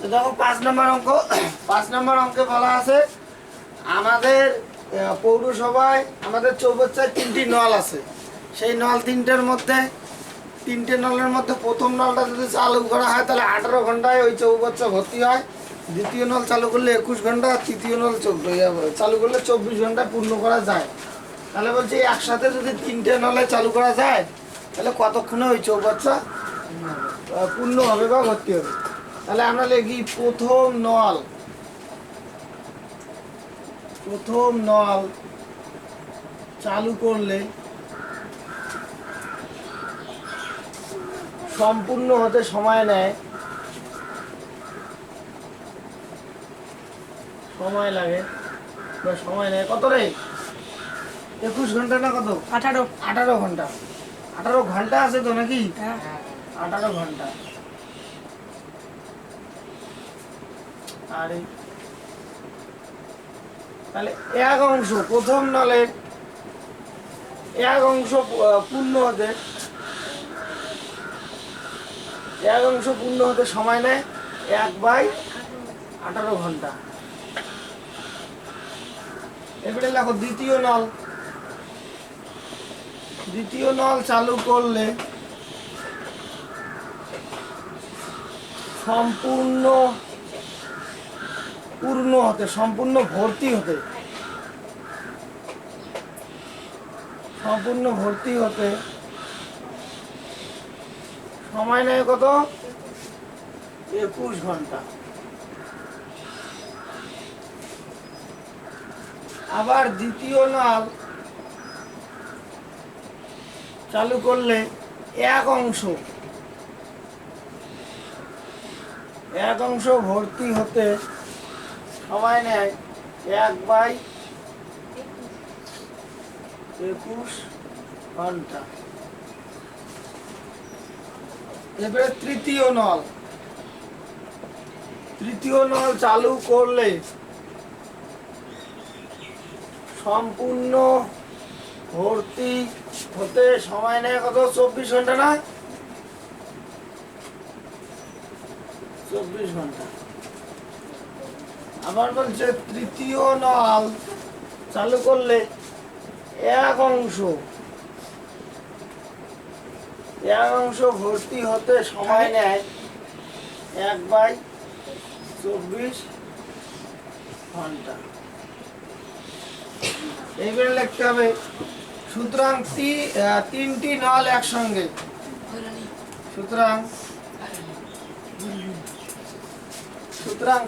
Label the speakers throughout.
Speaker 1: তো দেখো 5 নম্বর অঙ্ক 5 নম্বর অঙ্কে বলা আছে আমাদের পৌরসভায় আমাদের চৌবাচ্চায় 3টি নল আছে। সেই নল তিনটের মধ্যে 3টে নলের মধ্যে প্রথম নলটা যদি চালু করা হয় তাহলে 18 ঘন্টায় ওই চৌবাচ্চা ভর্তি হয়। দ্বিতীয় নল চালু করলে 21 ঘন্টা, তৃতীয় নল চালু করলে 24 ঘন্টা পূর্ণ করা যায়। তাহলে বলছি একসাথে যদি 3টে নলে চালু করা যায় তাহলে কতক্ষণে ওই চৌবাচ্চা পূর্ণ হবে বা ভর্তি হবে। তাহলে আমরা লিখি প্রথম নল চালু করলে সম্পূর্ণ হতে সময় লাগে বা সময় নেয় কত রে? 21 ঘন্টা না কত? 18 ঘন্টা। 18 ঘন্টা আছে তো নাকি? 18 ঘন্টা। আরে তাহলে এক অংশ প্রথম নলের এক অংশ পূর্ণ হতে সময় নেয় 1/18 ঘন্টা। এবারে দেখো দ্বিতীয় নল চালু করলে সম্পূর্ণ ভর্তি হতে সময় নেয় কত? 21 ঘন্টা। আবার দ্বিতীয় নল চালু করলে এক অংশ ভর্তি হতে সময় নেয় 1/21 ঘন্টা। এবারে তৃতীয় নল চালু করলে সম্পূর্ণ ভর্তি হতে সময় নেয় কত? 24 ঘন্টা না? 24 ঘন্টা। আবার বলছে তৃতীয় নল চালু করলে এক অংশ ভর্তি হতে সময় নেয় 1/24 ঘন্টা। এইবারে লিখতে হবে সুতরাং 3টি নল একসঙ্গে সুতরাং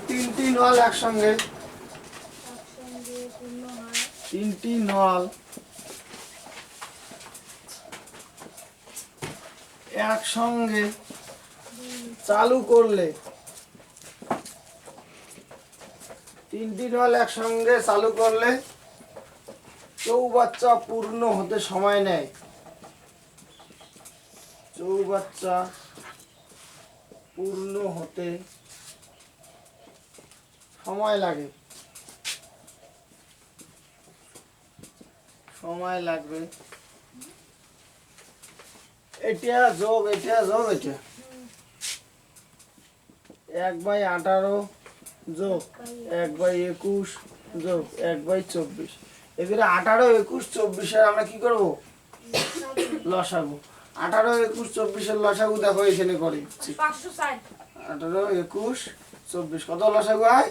Speaker 1: 3টি নল একসঙ্গে 3টি নল একসঙ্গে চালু করলে 3টি নল একসঙ্গে চালু করলে চৌবাচ্চা পূর্ণ হতে সময় নেয় সময় লাগবে এটা যোগ 1/18 যোগ 1/21 যোগ 1/24। এবারে 18, 21, 24 আমরা কি করব? লসাগু। 18, 21, 24 লসাগু দেখো এখানে করে
Speaker 2: 560।
Speaker 1: 18, 21, 24 কত লসাগু হয়?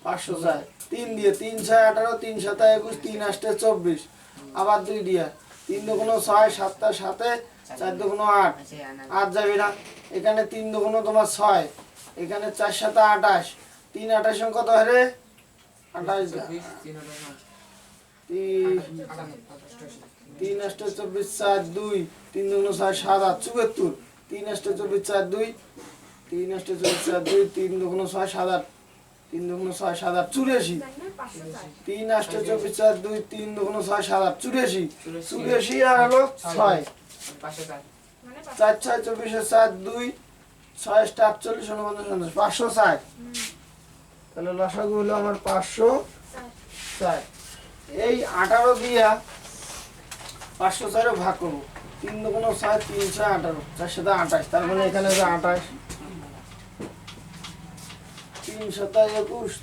Speaker 1: 560। 3 দিয়ে 3 6 18, 3 7 21, 3 8 24। আবার 2 দিয়ে 3 2 6 7 7 4 2 8 8 যাবে না। এখানে 3 2 তোমার 6, এখানে 4 7 28। 3 28 কত হয় রে? 28 3 8 24 4 2 3 2 6 7 8 74। 3 8 24 4 2 3 8 24 4 2 3 2 6 7 8 3 2 6 7 8 84। 3 8 24 4 2 3 2 6 7 8 84 84 আর হলো 6 4 6 24 4 2 6 48 49 560। তাহলে লসাগু হলো আমার 560। এই 18 দিয়া 560 ভাগ করব। 3 2 6 3 6 18 4 7 28। তার মানে এখানে হবে 28। 3 7 21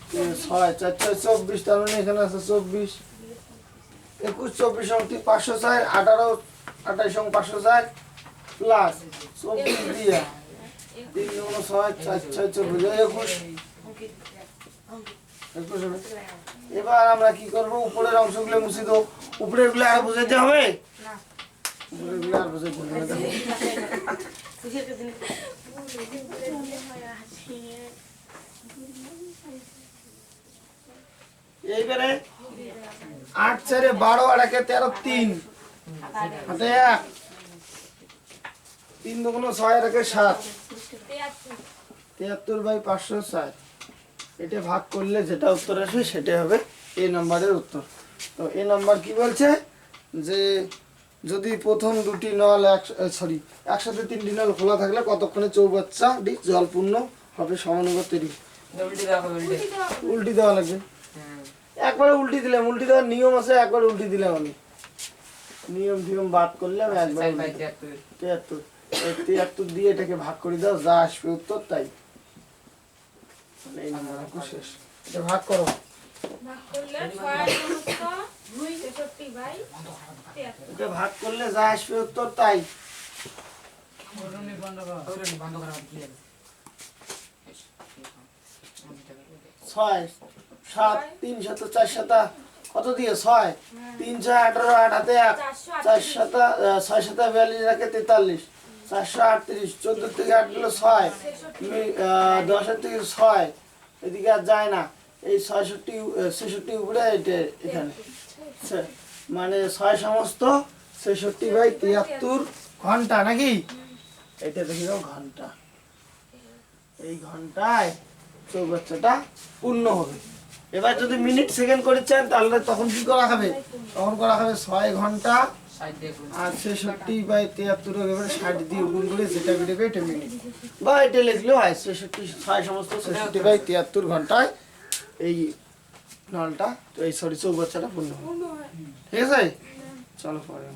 Speaker 1: 6 4 4 24, তার মানে এখানে আছে 24 21 24 অঙ্ক 504 18 28 অঙ্ক 504 প্লাস 24 দিয়া 3 গুণ 6 4 6 24 21 হবে। এবার আমরা কি করব, উপরের অংশগুলো মুছে দেব। উপরের গুলো আর বুঝাইতে হবে না, উপরের গুলো আর বুঝাইতে হবে না। এইবারে 8 4 12 আর 1 13 3 হাতে 1 3 দুগুণ 6 আর 1 7 73/504। এটা ভাগ করলে যেটা উত্তর আসবে সেটা হবে এই নাম্বারের উত্তর। তো এই নাম্বার কি বলছে যে যদি প্রথম দুটি নল একসাথে 3টি নল খোলা থাকলে কতক্ষণে চৌবাচ্চাটি জলপূর্ণ হবে, সমানুপাতিক। উল্টি দেওয়া লাগবে, একবারে উল্টি দিলাম, উল্টি দেওয়ার নিয়ম আছে, একবার উল্টি দিলাম আমি, নিয়ম বাদ করলে আমি একবার 73 দিয়ে এটাকে ভাগ করে দাও, যা আসবে উত্তর তাই। এই নাম্বার অঙ্ক শেষ। এটা ভাগ করো, এটা ভাগ করলে যা আসবে উত্তর তাই। 6 7 3 7 4 7 কত দিয়ে 6 3 6 18 8 হাতে 1 4 7 6 7 42 রাখে 43 438 14 থেকে 8 গেল 6 10 এর থেকে 6 এদিকে আর যায় না, এই 66 উপরে এটা এখানে মানে 6 সমস্ত 66/73 ঘন্টা নাকি, এটা দেখি দাও ঘন্টা। এই ঘন্টায় চৌবাচ্চাটা পূর্ণ হবে। এবার যদি মিনিট সেকেন্ড করে চান তাহলে তখন কি করা হবে, তখন করা হবে 6 ঘন্টা আর 66/73 এবারে 60 দিয়ে গুণ করে যেটা বেরোবে এটা মিনিট, বা এটা লিখলেও হয় 6 সমস্ত 66/73 ঘন্টায় এই নলটা চৌবাচ্চাটা পূর্ণ হবে। ঠিক আছে, চলো পরে।